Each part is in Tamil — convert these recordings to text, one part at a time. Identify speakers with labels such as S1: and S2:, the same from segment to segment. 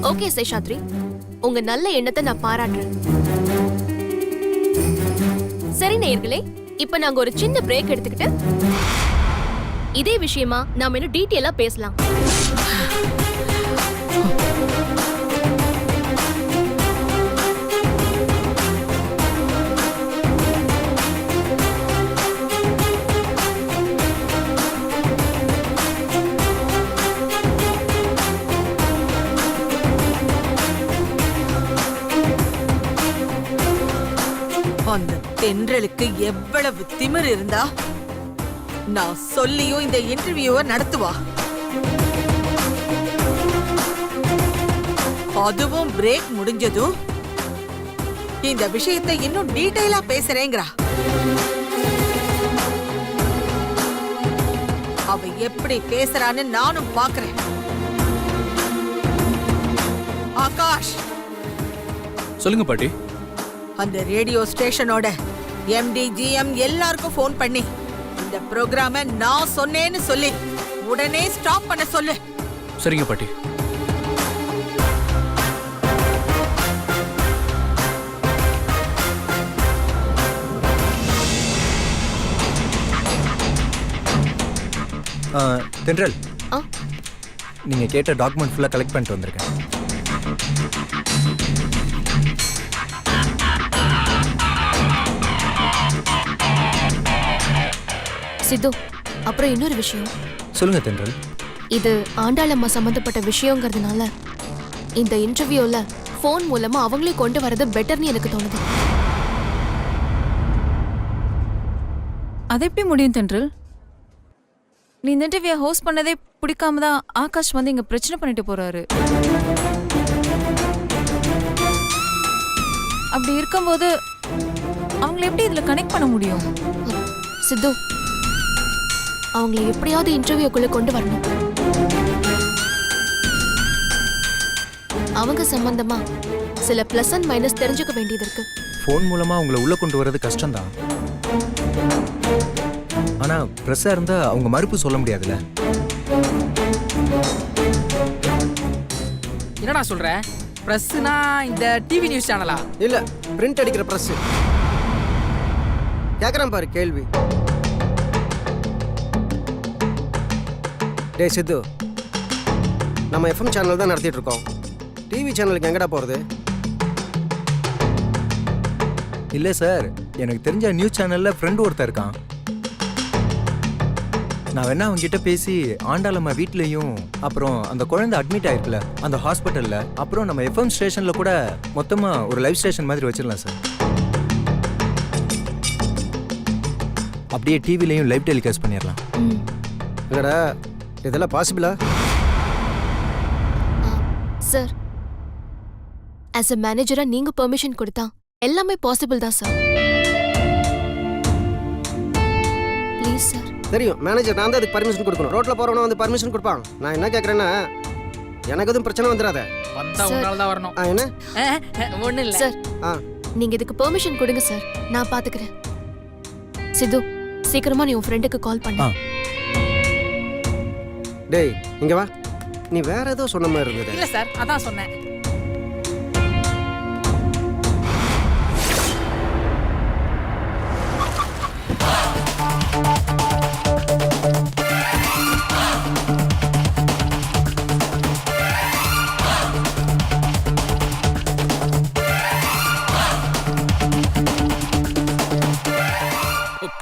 S1: ஓகே சேஷாத்ரி, உங்க நல்ல எண்ணத்தை நான் பாராட்டுறேன். சரி நேயர்களே, இப்ப நாங்க ஒரு சின்ன பிரேக் எடுத்துக்கிட்டு இதே விஷயமா நாம இன்னும் டீட்டெயிலா பேசலாம்.
S2: அந்த தென்றலுக்கு எவ்வளவு திமிர் இருந்தா நான் சொல்லியும் இந்த இன்டர்வியூவை நடத்துவா. அதுவும் பிரேக் முடிஞ்சதும் இந்த விஷயத்தை இன்னும் டீடைலா பேசுறேங்கிறா. அவ எப்படி பேசுறான்னு நானும் பாக்குறேன். ஆகாஷ்,
S3: சொல்லுங்க பாட்டி.
S2: அந்த ரேடியோ ஸ்டேஷனோட எம்டி ஜிஎம் எல்லாருக்கும் ஃபோன் பண்ணி இந்த ப்ரோக்ராம நான் சொன்னேன்னு சொல்லி உடனே ஸ்டாப் பண்ண சொல்லு.
S3: சரிங்க பாட்டி.
S4: தென்றல், நீங்க கேட்ட டாக்குமெண்ட் ஃபுல்லா கலெக்ட் பண்ணிட்டு வந்திருக்கேன்.
S1: சித்து, அப்புறம் இன்னொரு விஷயம்.
S4: சொல்லுங்க தென்றல்.
S1: இது ஆண்டாளம்மா சம்பந்தப்பட்ட விஷயங்கிறதுனால இந்த இன்டர்வியூல போன் மூலமா அவங்களே கொண்டு வரது பெட்டர்னு எனக்கு தோணுது.
S5: அது எப்படி முடியும் தென்றல்? நீ இந்த இன்டர்வியூ ஹோஸ்ட் பண்ணதே பிடிக்காம தான் ஆகாஷ் வந்து இங்க பிரச்சனை பண்ணிட்டு போறாரு. அப்படி இருக்கும்போது அவங்களை எப்படி இதுல கனெக்ட் பண்ண முடியும்?
S1: சித்து, அவங்களை எப்படியாவது இன்டர்வியூக்குள்ள கொண்டு வரணும். அவங்க சம்பந்தமா சில பிளஸ் அண்ட் மைனஸ் தெரிஞ்சுக்க வேண்டியது இருக்கு.
S4: ஃபோன் மூலமா உங்களை உள்ள கொண்டு வரது கஷ்டம்தான். ஆனா பிரஸ்ஸா இருந்தா அவங்க மறுப்பு சொல்ல முடியாதுல்ல.
S6: என்னடா சொல்ற? பிரஸ்னா இந்த டிவி நியூஸ் சேனலா?
S7: இல்ல, பிரிண்ட் அடிக்கிற பிரஸ். கேக்குறேன் பாரு கேள்வி. டேய் சித்து, நம்ம எஃப்எம் சேனல் தான் நடத்திட்டு இருக்கோம். டிவி சேனலுக்கு எங்கடா போறது?
S4: இல்ல சார், எனக்கு தெரிஞ்ச நியூஸ் சேனல்ல ஃப்ரெண்ட் ஒருத்தர் இருக்கான். நான் வேணா அவங்க கிட்ட பேசி ஆண்டாளம்மா வீட்லயும், அப்புறம் அந்த குழந்தை அட்மிட் ஆயிருக்குல அந்த ஹாஸ்பிட்டல்ல, அப்புறம் நம்ம எஃப்எம் ஸ்டேஷன்ல கூட மொத்தமா ஒரு லைவ் ஸ்டேஷன் மாதிரி வச்சிடலாம் சார். அப்படியே டிவிலையும் லைவ் டெலிகாஸ்ட் பண்ணிடலாம்.
S7: இல்லடா, இதெல்லாம் பாசிபிளா?
S1: சார், ஆஸ் அ மேனேஜரா நீங்க பெர்மிஷன் கொடுத்தா எல்லாமே பாசிபிள் தான் சார். Please sir.
S7: தெரியும், மேனேஜர் நான் தான் அதுக்கு பர்மிஷன் கொடுக்கணும். ரோட்ல போறவன வந்து பர்மிஷன் கொடுப்பான். நான் என்ன கேக்குறேன்னா, எனக்கு எதுவும் பிரச்சனை வந்துடாத.
S6: வந்தா உன்னால தான் வரணும்.
S7: என்ன?
S6: ஒண்ணு இல்ல
S1: சார், நீங்க இதுக்கு பெர்மிஷன் கொடுங்க சார், நான் பாத்துக்கிறேன். சித்து, சீக்கிரமா நீ உன் ஃப்ரெண்டுக்கு கால் பண்ணு.
S7: டேய் இங்க வா. நீ வேற ஏதோ சொன்ன மாதிரி இருந்தது.
S6: இல்ல சார், அதான் சொன்னேன்.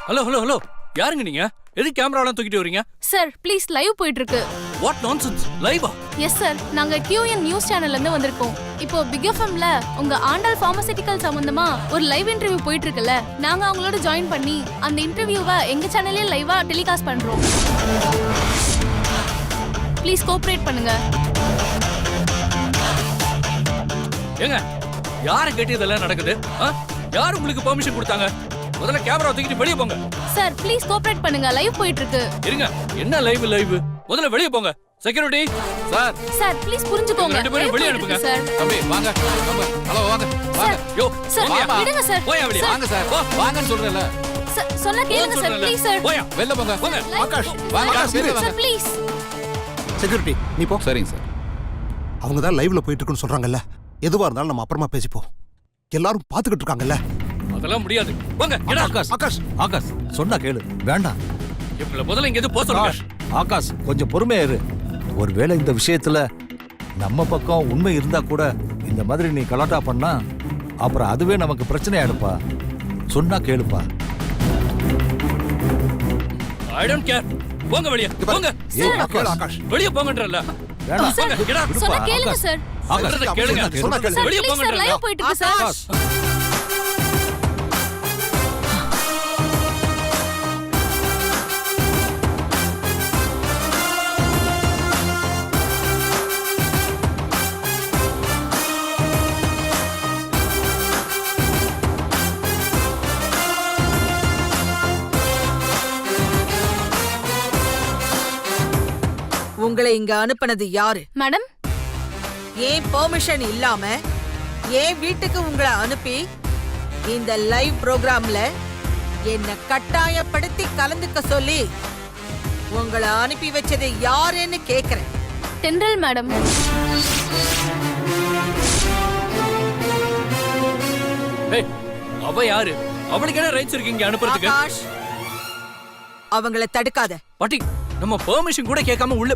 S3: ஹலோ ஹலோ ஹலோ, யாருங்க நீங்க? எது கேமராலாம் தூக்கிட்டு வரீங்க?
S8: சார் ப்ளீஸ், லைவ் போயிட்டு இருக்கு.
S3: What nonsense? லைவா?
S8: எஸ் சார், நாங்க QN நியூஸ் சேனல்ல இருந்து வந்திருக்கோம். இப்போ பிக் எஃப்எம்ல உங்க ஆண்டாள் பார்மசூட்டிக்கல் சம்பந்தமா ஒரு லைவ் இன்டர்வியூ போயிட்டு இருக்குல்ல, நாங்க அவங்களோட ஜாயின் பண்ணி அந்த இன்டர்வியூவை எங்க சேனல்லே லைவா டெலிகாஸ்ட் பண்றோம். ப்ளீஸ் கோஆபரேட் பண்ணுங்க.
S3: ஏங்க, யாரை கேட்டு இதெல்லாம் நடக்குது? யார் உங்களுக்கு பெர்மிஷன் கொடுத்தாங்க? முதல்ல கேமரா தூக்கிட்டு வெளிய போங்க.
S8: சார் ப்ளீஸ் கோஆபரேட் பண்ணுங்க, லைவ் போயிட்டு இருக்கு.
S3: இருங்க, என்ன லைவ்? முதல்ல வெளிய போங்க. Security sir.
S8: சார் ப்ளீஸ் புரிஞ்சுக்கோங்க.
S3: ரெண்டு பேரும் வெளிய அனுப்புங்க.
S8: சார்
S3: தம்பி வாங்க. ஹலோ வாங்க. வாங்க. யோ,
S8: சார் விடுங்க சார்.
S3: போய் வெளிய வாங்க சார். வாங்கன்னு சொல்றேன்ல.
S8: சார் சொன்னா கேளுங்க சார், ப்ளீஸ் சார்.
S3: போய் வெளிய போங்க. வாங்க.
S7: ஆகாஷ்
S3: வாங்க.
S8: Sir please.
S4: செக்யூரிட்டி நீ போ.
S3: சரிங்க சார்.
S9: அவங்க தான் லைவ்ல போயிட்டு இருக்குன்னு சொல்றாங்கல்ல. எதுவா இருந்தாலும் நம்ம அப்புறமா பேசிப்போம். எல்லாரும் பாத்துக்கிட்டு இருக்காங்கல்ல.
S3: அதெல்லாம் முடியாது. போங்க. get out.
S10: ஆகாஷ்
S9: ஆகாஷ்
S10: ஆகாஷ் சொன்னா கேளு. வேண்டாம்
S3: இவங்கள முதல்ல இங்க எது போக சொல்லுங்க.
S10: ஆகாஷ் கொஞ்சம் பொறுமையா இரு. ஒருவேளை இந்த விஷயத்துல நம்ம பக்கம் உண்மை இருந்தா கூட இந்த மாதிரி நீ கலாட்டா பண்ணா அப்புறம் அதுவே நமக்கு பிரச்சனை ஆயிடுப்பா. சொன்னா கேளுப்பா.
S3: I don't care. போங்க வெளிய. போங்க.
S10: ஏய் ஆகாஷ்
S9: ஆகாஷ்
S3: வெளிய போங்கன்றல்ல.
S10: வேண்டாம்.
S3: போங்க. get out.
S8: சொன்னா கேளுங்க சார்.
S10: ஆகாஷ்
S3: சொல்றத கேளுங்க.
S9: சொன்னா கேளு.
S8: சார்
S3: வெளிய
S8: ப்ளீஸ் சார்
S3: போங்கன்றல்ல.
S8: லைவ் போயிட்டு இருக்கு சார்.
S9: ஆகாஷ்
S2: உங்களை இங்க அனுப்புனது யாரு?
S8: மேடம்
S2: ஏன் பெர்மிஷன் இல்லாம ஏன் வீட்டுக்கு உங்களை அனுப்பி இந்த லைவ் ப்ரோக்ராம்ல என்ன கட்டாயப்படுத்தி கலந்துக்க சொல்லி உங்களை அனுப்பி வச்சது யாருன்னு கேக்குறேன்.
S8: தென்றல் மேடம்.
S3: ஏய், அவ யாரு? அவளுக்கு என்ன ரைட்ஸ் இருக்கு இங்க அனுப்புறதுக்கு?
S2: ஆகாஷ், அவங்கள தடுக்காத.
S3: பாட்டி, நம்ம பெர்மிஷன் கூட கேட்காம உள்ள.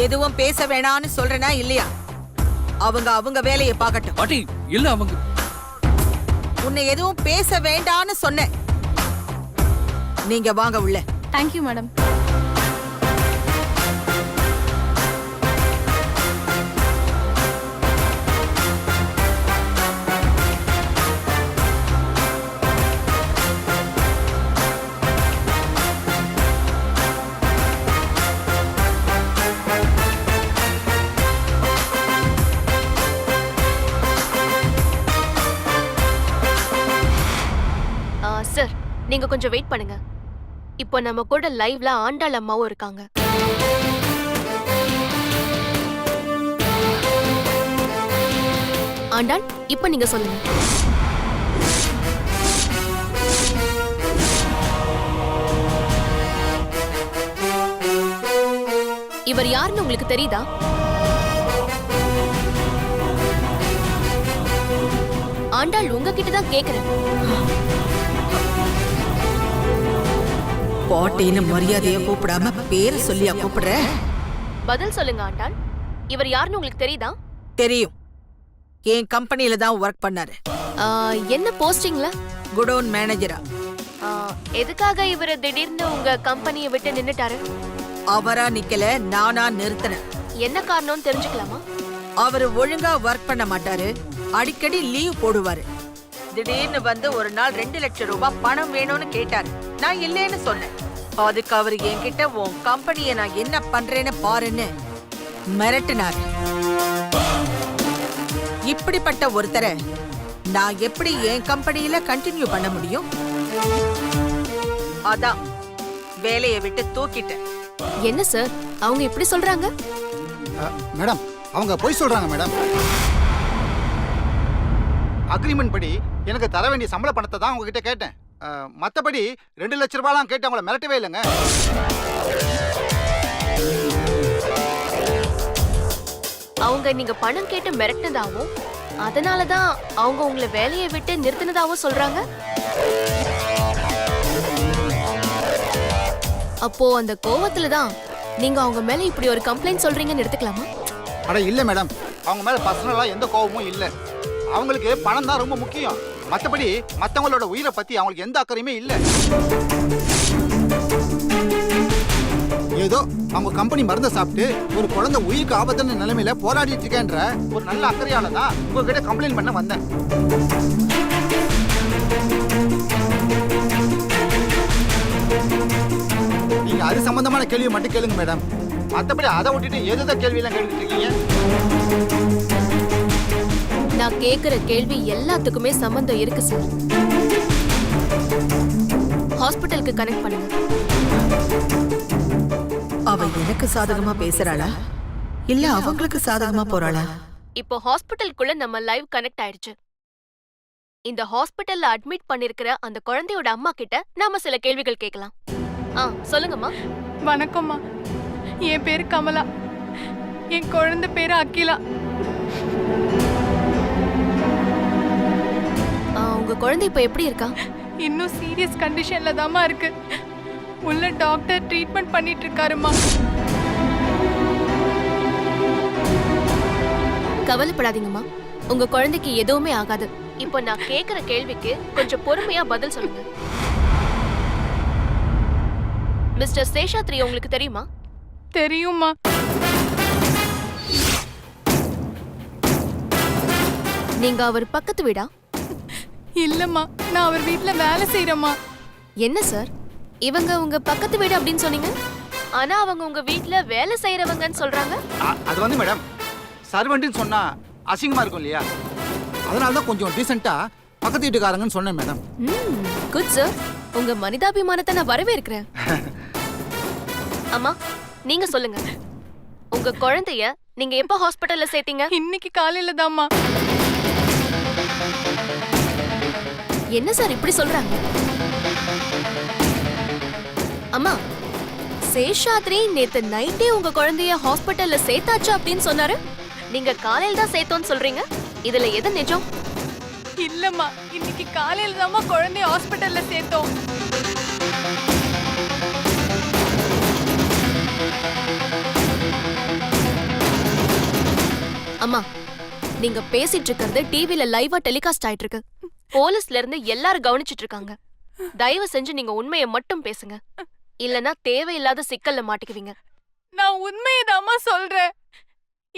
S2: எதுவும் பேச வேணான்னு சொல்றேனா இல்லையா? அவங்க வேலையை பார்க்கட்டும்.
S3: பாட்டி, இல்ல அவங்க.
S2: உன்னை எதுவும் பேச வேண்டான்னு சொன்னேன். நீங்க வாங்க உள்ள.
S8: Thank you madam.
S1: சார், நீங்க கொஞ்சம் வெயிட் பண்ணுங்க. இப்போ நம்ம கூட லைவ்ல ஆண்டாள் அம்மாவும் இருக்காங்க. ஆண்டாள், இப்போ நீங்க சொல்லுங்க. இவர் யாருன்னு உங்களுக்கு தெரியுதா? ஆண்டாள், உங்ககிட்ட தான் கேக்குறேன்.
S2: பாட்டின்னு மரியாதையை கூப்பிடாம பேரை சொல்லியா கூப்பிடுற?
S1: பதில் சொல்லுங்க ஆண்டாள். இவர் யாருன்னு உங்களுக்கு தெரியுதா?
S2: தெரியும். என் கம்பெனில தான் ஒர்க் பண்ணாரு.
S1: என்ன போஸ்டிங்ல?
S2: குடோன் மேனேஜரா.
S1: எதுக்காக இவர் திடீர்னு உங்க கம்பெனியை விட்டு நின்னுட்டாரு?
S2: அவரா நிக்கல, நானா நிறுத்தினேன்.
S1: என்ன காரணம்னு தெரிஞ்சுக்கலாமா?
S2: அவரு ஒழுங்கா ஒர்க் பண்ண மாட்டாரு. அடிக்கடி லீவ் போடுவாரு. திடீர்னு வந்து ஒரு நாள் 2 லட்சம் ரூபாய் பணம் வேணும்னு கேட்டாரு. நான் இல்லேன்னு சொன்னேன். அதுக்கு அவரு என்கிட்ட உன் கம்பெனியை நான் என்ன பண்றேன்னு பாருன்னு மிரட்டினாரு. இப்படிப்பட்ட ஒருத்தரை நான் எப்படி என் கம்பெனியில கண்டினியூ பண்ண முடியும்? அதான் வேலையை விட்டு தூக்கிட்டேன்.
S1: என்ன சார், அவங்க இப்படி சொல்றாங்க?
S11: மேடம், அவங்க பொய் சொல்றாங்க மேடம். அக்ரிமெண்ட் படி எனக்கு தர வேண்டிய சம்பள பணத்தை தான் உங்ககிட்ட கேட்டேன். மற்றபடி 2 லட்ச ரூபாய்லாம் கேட்டு அவங்கள மிரட்டவே இல்லைங்க.
S1: அவங்க நீங்க பணம் கேட்டு மிரட்டினதாவும் அதனாலதான் அவங்க உங்களை வேலையை விட்டு நிறுத்தினதாவும் சொல்றாங்க. அப்போ அந்த கோவத்துல தான் நீங்க அவங்க மேல இப்படி ஒரு கம்ப்ளைண்ட் சொல்றீங்கன்னு எடுத்துக்கலாமா?
S11: அட இல்லை மேடம், அவங்க மேலே பர்சனலாக எந்த கோபமும் இல்லை. அவங்களுக்கு பணம் தான் ரொம்ப முக்கியம். மற்றபடி மற்றவங்களோட உயிரை பற்றி அவங்களுக்கு எந்த அக்கறையுமே இல்லை. ஏதோ அவங்க கம்பெனி மருந்தை சாப்பிட்டு ஒரு குழந்தை உயிருக்கு ஆபத்தான நிலைமையில போராடிட்டு இருக்கேன்ற ஒரு நல்ல அக்கறையால தான் உங்ககிட்ட கம்ப்ளைண்ட் பண்ண வந்தேன். நீங்க அது சம்பந்தமான கேள்வி மட்டும் கேளுங்க மேடம். மற்றபடி அதை விட்டுட்டு ஏதோ கேள்வியெல்லாம் கேட்டுட்டு இருக்கீங்க.
S1: நான் கேக்குற கேள்வி எல்லாத்துக்குமே சம்பந்தம் இருக்கு சார். ஹாஸ்பிட்டலுக்கு கனெக்ட் பண்ணுங்க.
S2: அவ எனக்கு சாதகமா பேசுறாளா இல்ல அவங்களுக்கு சாதகமா போறாளா?
S1: இப்போ ஹாஸ்பிட்டலுக்குள்ள நம்ம லைவ் கனெக்ட் ஆயிடுச்சு. இந்த ஹாஸ்பிட்டல்ல அட்மிட் பண்ணிருக்கிற அந்த குழந்தையோட அம்மா கிட்ட நாம சில கேள்விகள் கேட்கலாம். சொல்லுங்கம்மா.
S12: வணக்கம்மா, என் பேரு கமலா, என் குழந்தை பேரு அகிலா.
S1: குழந்தை இப்ப எப்படி இருக்கா?
S8: இன்னும் சீரியஸ் கண்டிஷன்ல தாம்மா இருக்கு. உள்ள டாக்டர் ட்ரீட்மெண்ட் பண்ணிட்டு இருக்காருமா.
S1: கவலைப்படாதீங்கம்மா, உங்க குழந்தைக்கு எதுவுமே ஆகாது. இப்போ நான் கேக்குற கேள்விக்கு கொஞ்சம் பொறுமையா பதில் சொல்லுங்க. மிஸ்டர் சேஷாத்ரி உங்களுக்கு தெரியுமா?
S8: தெரியுமா?
S1: நீங்க அவர் பக்கத்து வீடா?
S8: இல்லம்மா, நான் அவர் வீட்ல வேலை செய்யறேம்மா.
S1: என்ன சார், இவங்க உங்க பக்கத்து வீடு அப்படின்னு சொன்னீங்க, ஆனா அவங்க உங்க வீட்ல வேலை செய்யறவங்கன்னு சொல்றாங்க.
S11: அது வந்து மேடம், சர்வெண்ட்னு சொன்னா அசிங்கமா இருக்கும் இல்லையா? அதனால தான் கொஞ்சம் டீசெண்டா பக்கத்து வீட்டுக்காரங்கன்னு சொன்னேன் மேடம்.
S1: குட் சார், உங்க மனிதாபிமானத்தை நான் வரவேற்கிறேன். அம்மா, நீங்க சொல்லுங்க, உங்க குழந்தைய நீங்க எப்ப ஹாஸ்பிடல்ல சேர்த்தீங்க?
S8: இன்னைக்கு காலையில தாம்மா.
S1: என்ன சார் இப்படி சொல்றாங்க? அம்மா, சேஷாத்ரி நேத்து நைட்டே உங்க குழந்தைய ஹாஸ்பிடல்ல சேர்த்தாச்சு அப்படின்னு சொன்னாரு. நீங்க காலையில தான் சேர்த்தோன்னு சொல்றீங்க. இதுல எது நிஜம்?
S8: இல்லம்மா, இன்னைக்கு காலையில தாம்மா குழந்தைய ஹாஸ்பிடல்ல சேர்த்தோம்.
S1: அம்மா, நீங்க பேசிட்டு இருக்கிறது டிவில லைவா டெலிகாஸ்ட் ஆயிட்டு இருக்கு. போலீஸ்ல இருந்து எல்லாரும் கவனிச்சிட்டு இருக்காங்க. தயவு செஞ்சு நீங்க உண்மையை மட்டும் பேசுங்க, இல்லனா தேவையில்லாத சிக்கல்ல மாட்டிக்குவீங்க.
S8: நான் உண்மையை தாம்மா சொல்றேன்.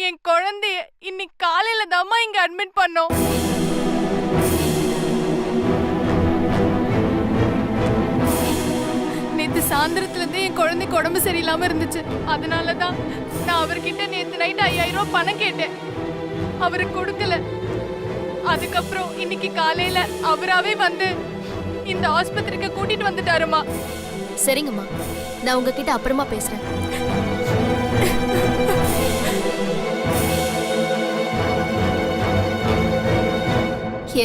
S8: என் குழந்தைய இன்னைக்கு காலையில தாம்மா இங்க அட்மிட் பண்ணோம். நேத்து சாயந்தரத்துல இருந்து என் குழந்தைக்கு உடம்பு சரியில்லாம இருந்துச்சு. அதனாலதான் நான் அவர்கிட்ட நேத்து நைட் 5000 ரூபாய் பணம் கேட்டேன். அவருக்கு கொடுக்கல. அதுக்கப்புறம் இன்னைக்கு காலையில அவராவே வந்து இந்த ஆஸ்பத்திரிக்கு கூட்டிட்டு வந்துட்டாருமா.
S1: சரிங்கம்மா, நான் உங்ககிட்ட அப்புறமா பேசுறேன்.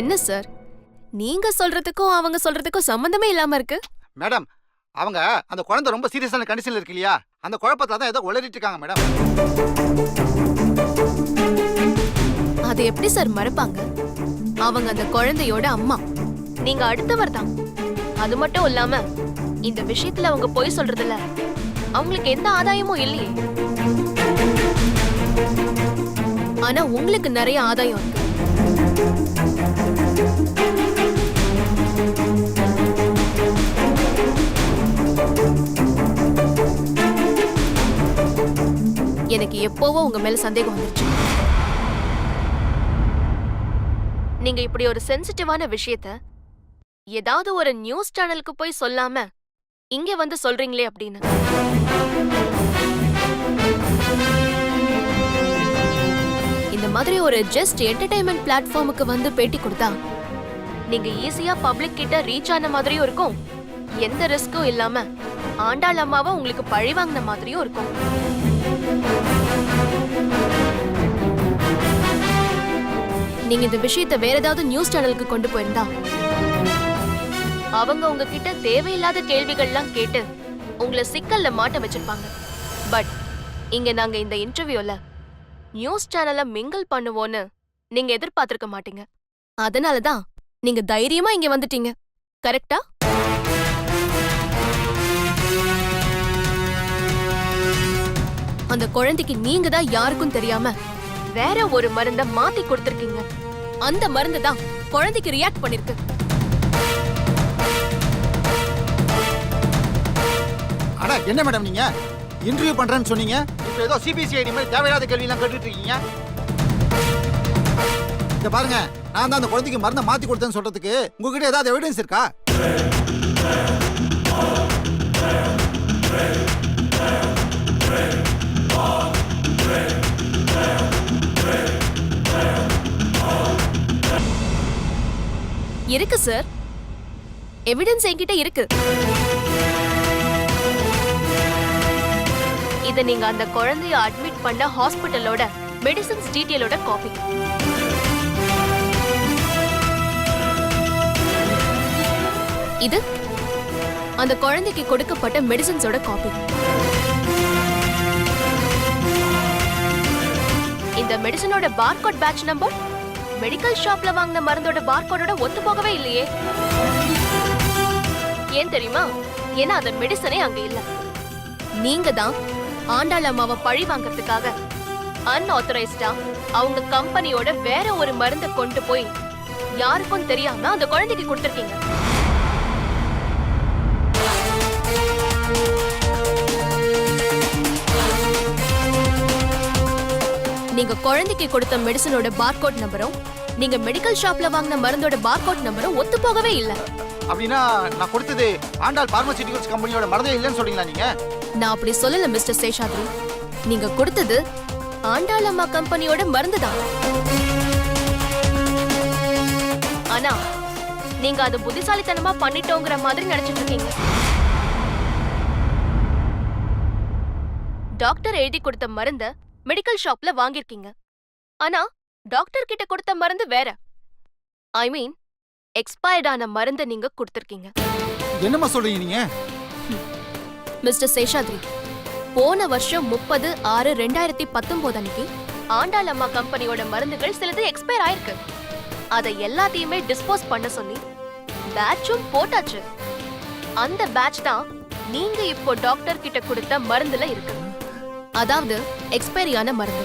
S1: என்ன சார், நீங்க சொல்றதுக்கும் அவங்க சொல்றதுக்கும் சம்பந்தமே இல்லாம இருக்கு.
S11: மேடம், அவங்க அந்த குழந்தை ரொம்ப சீரியஸான கண்டிஷன்ல இருக்கு இல்லையா? அந்த குழப்பத்துல தான் ஏதோ உளறிட்டு இருக்காங்க மேடம்.
S1: அது எப்படி சார் மறப்பாங்க? அவங்க அந்த குழந்தையோட அம்மா, நீங்க அடுத்தவர் தான். அது மட்டும் இல்லாம இந்த விஷயத்துல அவங்க பொய் சொல்றதுல அவங்களுக்கு எந்த ஆதாயமும் இல்லையே. ஆனா உங்களுக்கு நிறைய ஆதாயம் இருக்கு. எனக்கு எப்போவோ உங்க மேல சந்தேகம் வந்துருச்சு. நீங்க இப்படி ஒரு சென்சிட்டிவான விஷயத்த ஏதாவது ஒரு நியூஸ் சேனலுக்கு போய் சொல்லாம இங்க வந்து சொல்றீங்களே அப்படின்னு. இந்த மாதிரி ஒரு ஜஸ்ட் என்டர்டைன்மெண்ட் பிளாட்ஃபார்முக்கு வந்து பேட்டி கொடுத்தா நீங்க ஈஸியா பப்ளிக் கிட்ட ரீச் ஆன மாதிரியும் இருக்கும், எந்த ரிஸ்க்கும் இல்லாம ஆண்டாள் அம்மாவை உங்களுக்கு பழி வாங்கின மாதிரியும் இருக்கும். நீங்க இந்த விஷயத்தை வேற ஏதாவது நியூஸ் சேனலுக்கு கொண்டு போயிருந்தா அவங்க உங்ககிட்ட தேவையில்லாத கேள்விகள்லாம் கேட்டு உங்களை சிக்கல்ல மாட்ட வச்சிருப்பாங்க. பட் இங்க நாங்க இந்த இன்டர்வியூல நியூஸ் சேனலை மிங்கிள் பண்ணுவோன்னு நீங்க எதிர்பார்த்திருக்க மாட்டீங்க. அதனாலதான் நீங்க தைரியமா இங்க வந்துட்டீங்க. கரெக்டா? அந்த குழந்தைக்கு நீங்க தான் யாருக்கும் தெரியாம வேற ஒரு மருந்த மாத்தி கொடுத்திருக்கீங்க. அந்த மருந்து தான் குழந்தைக்கு ரியாக்ட் பண்ணிருக்கு.
S11: அட என்ன மேடம், நீங்க இன்டர்வியூ பண்றேன்னு சொன்னீங்க, இப்போ ஏதோ சிபிசிஐடி மாதிரி தேவையில்லாத கேள்வி எல்லாம் கேட்டுட்டு இருக்கீங்க. இத பாருங்க, நான் தான் அந்த குழந்தைக்கு மருந்தை மாத்தி கொடுத்தேன்னு சொல்றதுக்கு உங்ககிட்ட ஏதாவது எவிடன்ஸ் இருக்கா?
S1: இருக்கு சார், எவிடன்ஸ் என்கிட்ட இருக்கு. இத நீங்க அந்த குழந்தைய அட்மிட் பண்ண ஹாஸ்பிடலோட மெடிசின்ஸ் டீடைலோட காப்பி. இது அந்த குழந்தைக்கு கொடுக்கப்பட்ட மெடிசின்ஸோட காப்பி. இந்த மெடிசனோட பார்கோட் பேட்ச் நம்பர் மெடிக்கல் ஷாப்ல வாங்கின மருந்தோட பார்கோடோட ஒத்து போகவே இல்லையே. ஏன் தெரியுமா? ஏன்னா அந்த மெடிசனே அங்க இல்ல. நீங்க தான் ஆண்டாள் அம்மாவை பழி வாங்கறதுக்காக அன்ஆத்தரைஸ்டா அவங்க கம்பெனியோட வேற ஒரு மருந்தை கொண்டு போய் யாருக்கும் தெரியாம அந்த குழந்தைக்கு கொடுத்திருக்கீங்க. நீங்க குழந்தைக்கு கொடுத்த மெடிசனோட பார்கோட் நம்பரும் நீங்க மெடிக்கல் ஷாப்ல வாங்கின மருந்தோட பார்கோட் நம்பரும் ஒத்து போகவே இல்ல.
S11: அப்படின்னா நான் கொடுத்தது ஆண்டாள் பார்மசியூட்டிகல்ஸ் கம்பெனியோட மருந்தே இல்லைன்னு சொல்றீங்களா நீங்க?
S1: நான் அப்படி சொல்லல மிஸ்டர் சேஷாத்ரி. நீங்க கொடுத்தது ஆண்டாள் அம்மா கம்பெனியோட மருந்து தான். ஆனா நீங்க அது புத்திசாலித்தனமா பண்ணிட்டோங்கிற மாதிரி நினைச்சிட்டு இருக்கீங்க. டாக்டர் எழுதி கொடுத்த மருந்த மெடிக்கல் ஷாப்ல வாங்கிருக்கீங்க. ஆனா டாக்டர் கிட்ட கொடுத்த மருந்து வேற. ஐ மீன் எக்ஸ்பயர்ட் ஆன மருந்த நீங்க கொடுத்திருக்கீங்க.
S11: என்னம்மா சொல்றீங்க நீங்க?
S1: மிஸ்டர் சேஷாத்ரி, போன வருஷம் 30/6/2019 அன்னைக்கு ஆண்டாள் அம்மா கம்பெனியோட மருந்துகள் சிலது எக்ஸ்பயர் ஆயிருக்கு. அதை எல்லாத்தையுமே டிஸ்போஸ் பண்ண சொல்லி பேட்சும் போட்டாச்சு. அந்த பேட்ச் தான் நீங்க இப்போ டாக்டர் கிட்ட கொடுத்த மருந்துல இருக்கு. அதாவது எக்ஸ்பைரியான மருந்து.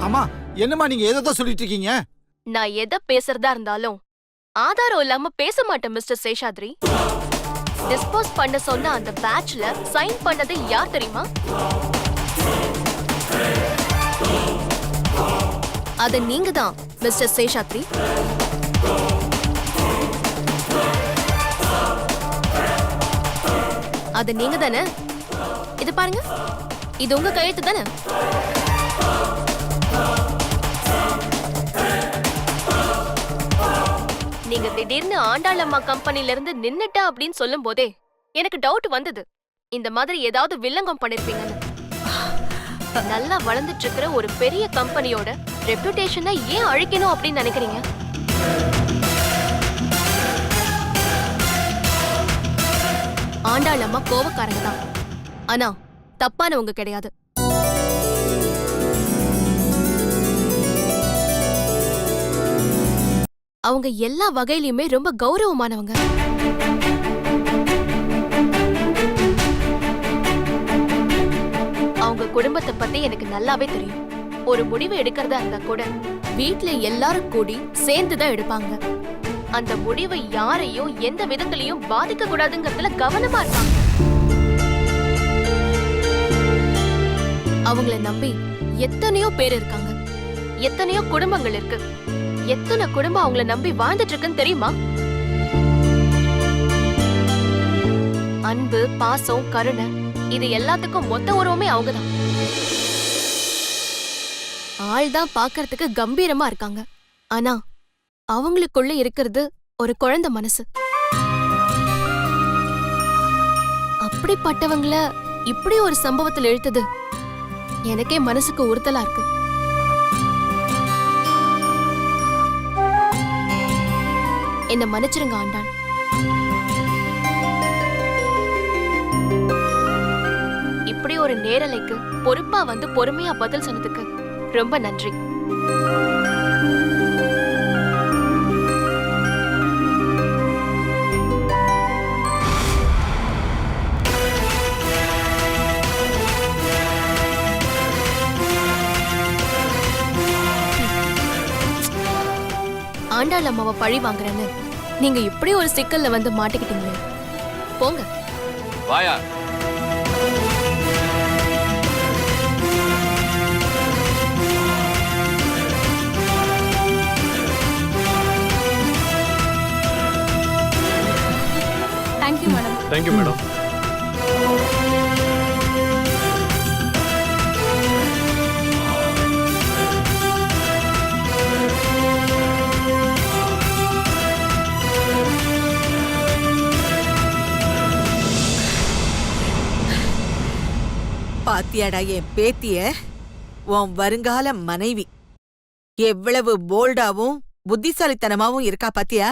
S11: அம்மா என்னம்மா நீங்க ஏதோ சொல்லிட்டு இருக்கீங்க?
S1: நான் எதை பேசுறதா இருந்தாலும் ஆதாரம் இல்லாம பேச மாட்டேன் மிஸ்டர் சேஷாத்ரி. டிஸ்போஸ் பண்ண சொன்ன அந்த பேட்ச்ல சைன் பண்ணது யார் தெரியுமா? அது நீங்க தான் மிஸ்டர் சேஷாத்ரி. அது நீங்க தானே? இது பாருங்க, இது உங்க கையெழுத்து தானே? நீங்க திடீர்னு ஆண்டாள் அம்மா கம்பெனில இருந்து நின்னுட்டா அப்படின்னு சொல்லும் போதே எனக்கு டவுட் வந்தது. இந்த மாதிரி ஏதாவது வில்லங்கம் பண்ணிருப்பீங்கன்னு. நல்லா வளர்ந்துட்டு இருக்கிற ஒரு பெரிய கம்பெனியோட ரெப்யூட்டேஷனை ஏன் அழிக்கணும் அப்படின்னு நினைக்கிறீங்க? ஆண்டாள் அம்மா கோவக்காரங்க தான், ஆனா தப்பானவங்க கிடையாது. அவங்க எல்லா வகையிலுமே ரொம்ப கௌரவமானவங்க. அவங்க குடும்பத்தை பத்தி எனக்கு நல்லாவே தெரியும். ஒரு முடிவு எடுக்கிறதா இருந்தா கூட வீட்ல எல்லாரும் கூடி சேர்ந்துதான் எடுப்பாங்க. அந்த முடிவை யாரையும் எந்த விதத்திலையும் பாதிக்க கூடாதுங்கிறதுல கவனமா இருப்பாங்க. அவங்கள நம்பி எத்தனையோ பேர் இருக்காங்க, எத்தனையோ குடும்பங்கள் இருக்கு. எத்தனை குடும்பம் அவங்கள நம்பி வாழ்ந்துட்டு இருக்குன்னு தெரியுமா? அன்பு, பாசம், கருணை இது எல்லாத்துக்கும் மொத்த உருவமே அவங்கதான். ஆள் தான் பாக்குறதுக்கு கம்பீரமா இருக்காங்க, ஆனா அவங்களுக்குள்ள இருக்கிறது ஒரு குழந்தை மனசு. அப்படிப்பட்டவங்கள இப்படி ஒரு சம்பவத்தில் இழுத்தது எனக்கே மனசுக்கு உறுத்தலா இருக்கு. என்ன மன்னிச்சிருங்க ஆண்டாள். இப்படி ஒரு நேரலைக்கு பொறுப்பா வந்து பொறுமையா பதில் சொன்னதுக்கு ரொம்ப நன்றி. ஆண்டாள் அம்மாவை பழி வாங்குறேன்னு நீங்க இப்படி ஒரு சிக்கல்ல வந்து மாட்டிக்கிட்டீங்களே, போங்க.
S3: வாயா.
S8: Thank you madam.
S3: Thank you madam.
S2: பாத்தியாடா என் பேத்திய, உன் வருங்கால மனைவி எவ்வளவு போல்டாவும் புத்திசாலித்தனமாவும் இருக்கா பாத்தியா?